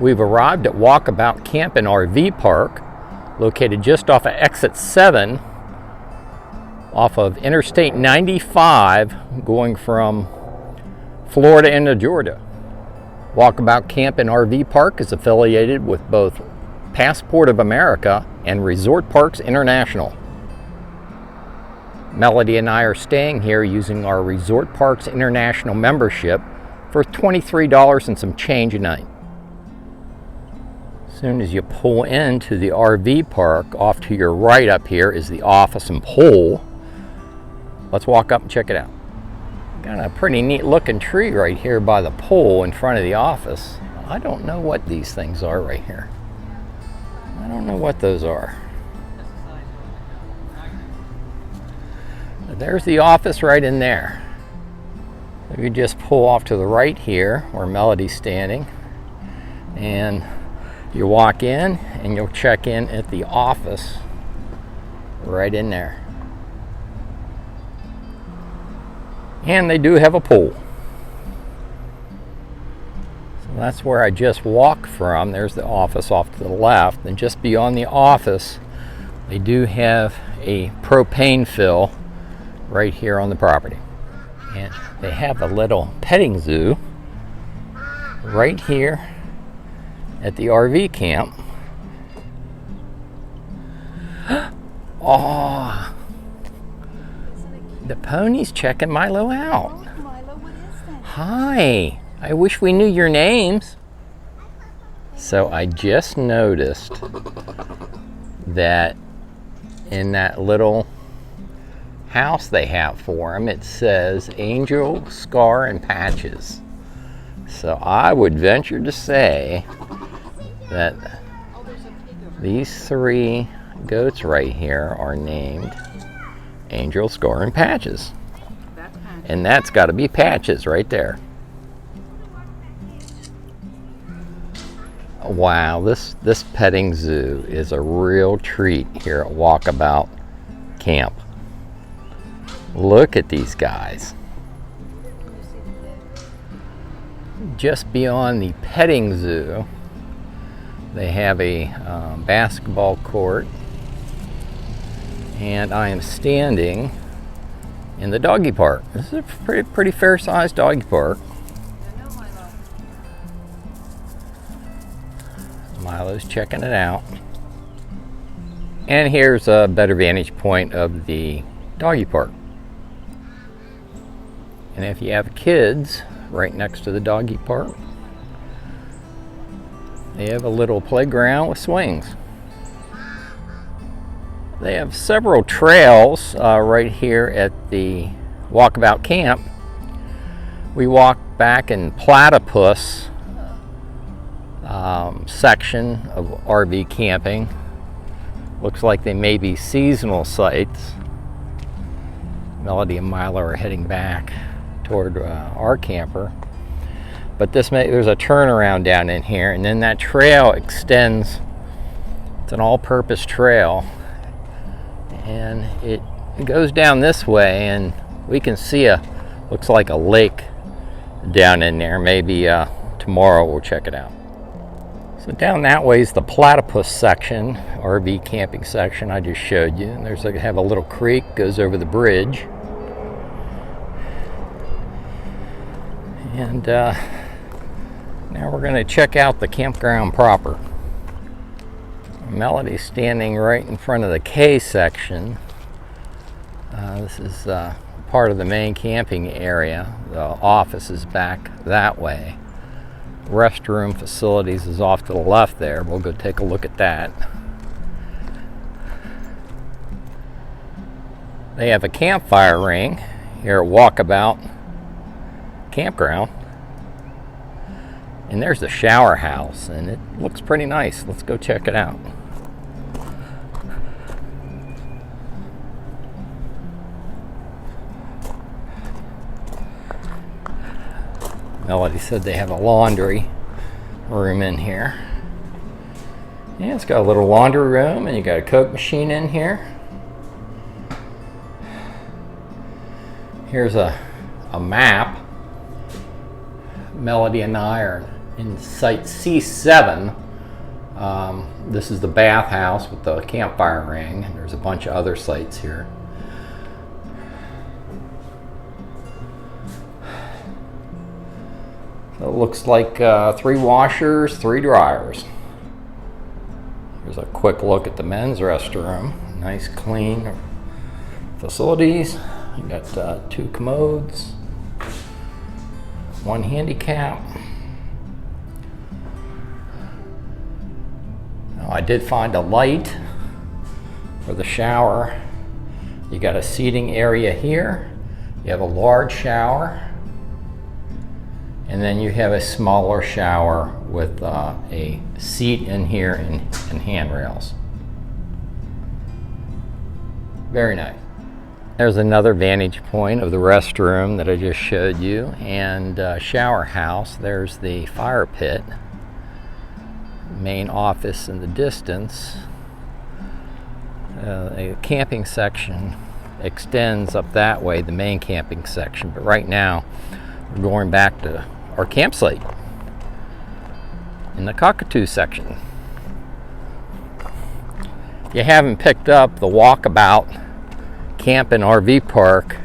We've arrived at Walkabout Camp and RV Park, located just off of exit 7, off of Interstate 95, going from Florida into Georgia. Walkabout Camp and RV Park is affiliated with both Passport of America and Resort Parks International. Melody and I are staying here using our Resort Parks International membership for $23 and some change a night. As soon as you pull into the RV park, off to your right up here is the office and pool. Let's walk up and check it out. Got a pretty neat looking tree right here by the pool in front of the office. I don't know what these things are right here. I don't know what those are. There's the office right in there. If you just pull off to the right here where Melody's standing, and you walk in and you'll check in at the office right in there. And they do have a pool. So that's where I just walked from. There's the office off to the left. And just beyond the office, they do have a propane fill right here on the property. And they have a little petting zoo right here at the RV camp. Oh, the pony's checking Milo out. Oh, Milo, what is that? Hi, I wish we knew your names. So I just noticed that in that little house they have for him, it says Angel, Scar, and Patches. So I would venture to say that these 3 goats right here are named Angel, Scar, and Patches. And that's got to be Patches right there. Wow, this petting zoo is a real treat here at Walkabout Camp. Look at these guys. Just beyond the petting zoo, they have a basketball court, and I am standing in the doggy park. This is a pretty fair-sized doggy park. Milo's checking it out. And here's a better vantage point of the doggy park. And if you have kids, right next to the doggy park, they have a little playground with swings. They have several trails right here at the Walkabout Camp. We walked back in Platypus section of RV camping. Looks like they may be seasonal sites. Melody and Milo are heading back toward our camper. But there's a turnaround down in here, and then that trail extends. It's an all-purpose trail, and it goes down this way, and we can see looks like a lake down in there. Maybe tomorrow we'll check it out. So down that way is the Platypus section, RV camping section I just showed you. And have a little creek, goes over the bridge. And now we're going to check out the campground proper. Melody's standing right in front of the K section. This is part of the main camping area. The office is back that way. Restroom facilities is off to the left there. We'll go take a look at that. They have a campfire ring here at Walkabout Campground. And there's the shower house, and it looks pretty nice. Let's go check it out. Melody said they have a laundry room in here. Yeah, it's got a little laundry room, and you got a Coke machine in here. Here's a map. Melody and I are in site C7. This is the bathhouse with the campfire ring, and there's a bunch of other sites here. So it looks like 3 washers, 3 dryers. Here's a quick look at the men's restroom. Nice, clean facilities. You got 2 commodes, 1 handicap. Now, I did find a light for the shower. You got a seating area here. You have a large shower. And then you have a smaller shower with a seat in here and handrails. Very nice. There's another vantage point of the restroom that I just showed you, and shower house. There's the fire pit, main office in the distance. A camping section extends up that way, the main camping section, but right now we're going back to our campsite in the Cockatoo section. If you haven't picked up the Walkabout Camp and RV Park,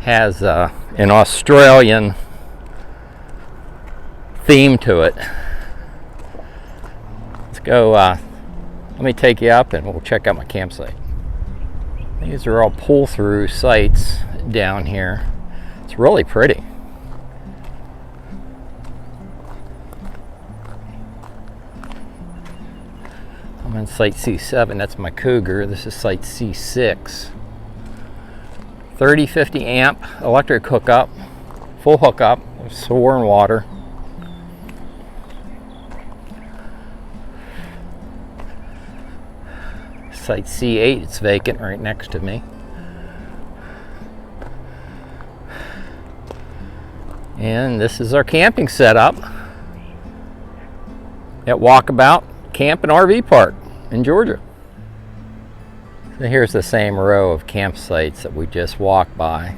has an Australian theme to it. Let's go, let me take you up and we'll check out my campsite. These are all pull-through sites down here. It's really pretty. I'm on site C7, that's my Cougar. This is site C6. 30-50 amp electric hookup, full hookup, sewer and water. Site C8, it's vacant right next to me. And this is our camping setup at Walkabout Camp and RV Park in Georgia. So here's the same row of campsites that we just walked by.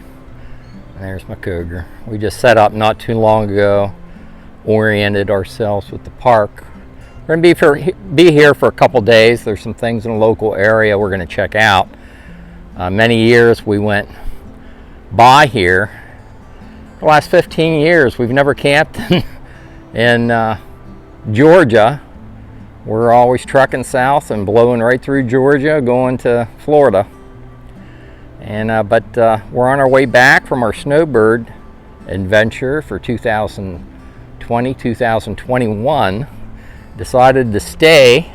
And there's my Cougar. We just set up not too long ago, oriented ourselves with the park. We're going to be here for a couple days. There's some things in the local area we're going to check out. Many years we went by here. The last 15 years we've never camped in Georgia. We're always trucking south and blowing right through Georgia going to Florida. And but we're on our way back from our snowbird adventure for 2020-2021. Decided to stay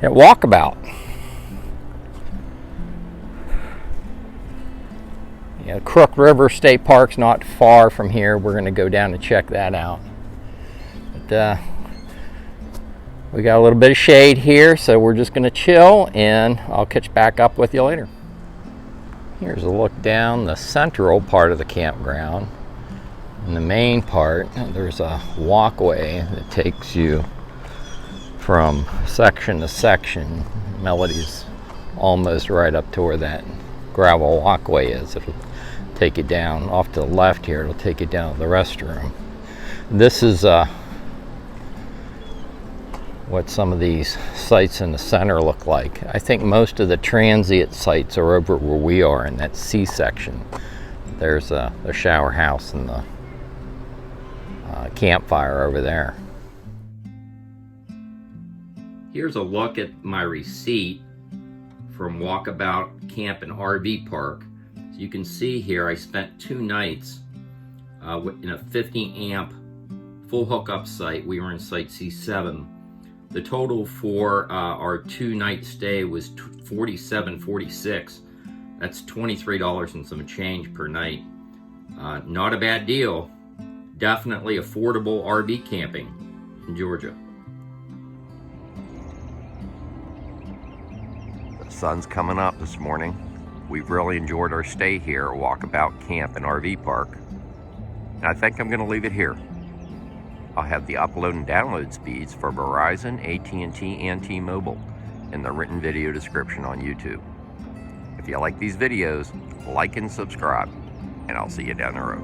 at Walkabout. Crook River State Park's not far from here. We're going to go down and check that out. But we got a little bit of shade here, so we're just going to chill, and I'll catch back up with you later. Here's a look down the central part of the campground. In the main part, there's a walkway that takes you from section to section. Melody's almost right up to where that gravel walkway is. It'll take you down off to the left here. It'll take you down to the restroom. This is what some of these sites in the center look like. I think most of the transient sites are over where we are in that C section. There's the shower house and the campfire over there. Here's a look at my receipt from Walkabout Camp and RV Park. So you can see here I spent 2 nights in a 50 amp full hookup site. We were in site C7. The total for our 2-night stay was $47.46. That's $23 and some change per night. Not a bad deal. Definitely affordable RV camping in Georgia. The sun's coming up this morning. We've really enjoyed our stay here at Walkabout Camp and RV Park. And I think I'm going to leave it here. I'll have the upload and download speeds for Verizon, AT&T, and T-Mobile in the written video description on YouTube. If you like these videos, like and subscribe, and I'll see you down the road.